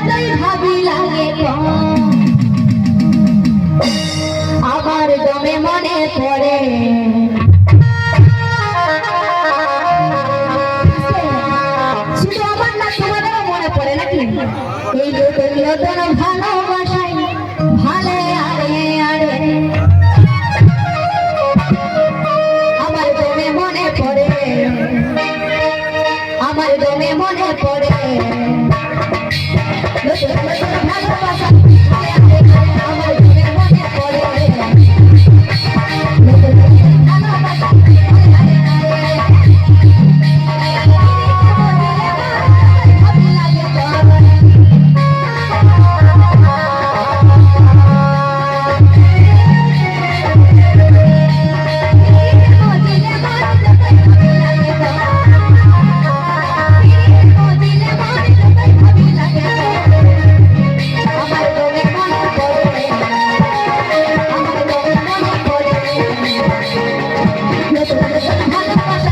যতই ভাবি লাগে আমার দমে মনে পড়ে শুধু আমার না তোমাদেরও মনে পড়ে নাকি এই নতুন নতুন ভালোবাসাই ভালে আরে আরে আমার দমে মনে পড়ে আমার দমে মনে পড়ে নতুন নতুন ভালোবাসা আমার দমে মনে পড়ে নতুন নতুন ভালোবাসা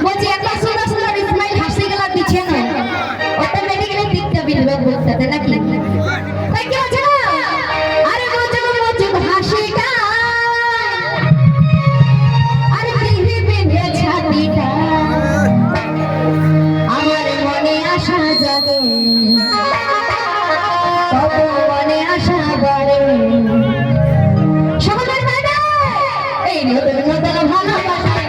বলছি এত সুন্দর সুন্দর ইসমাইল হাসি গেলা দিচ্ছে না অটোমেটিক্যালি দিকটা বিলবে বুঝতে নাকি তাই কি আছে না আরে মোচক মোচক হাসিটা আরে দিহি বিধে ছাতিটা আমার মনে আশা জাগে তবু মনে আশা বাড়ে সবার বাইরে এই নতুন নতুন ভালোবাসা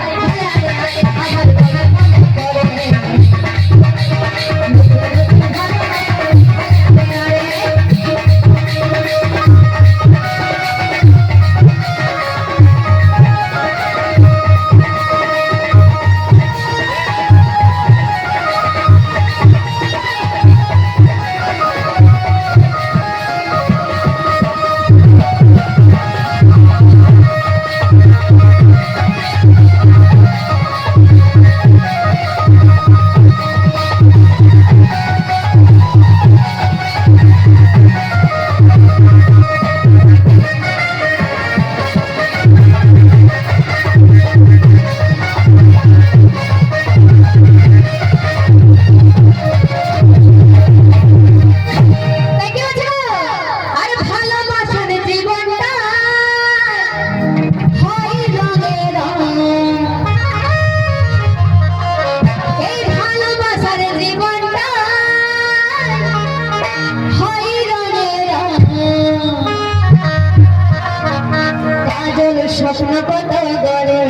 স্বপ্ন কত গড়ে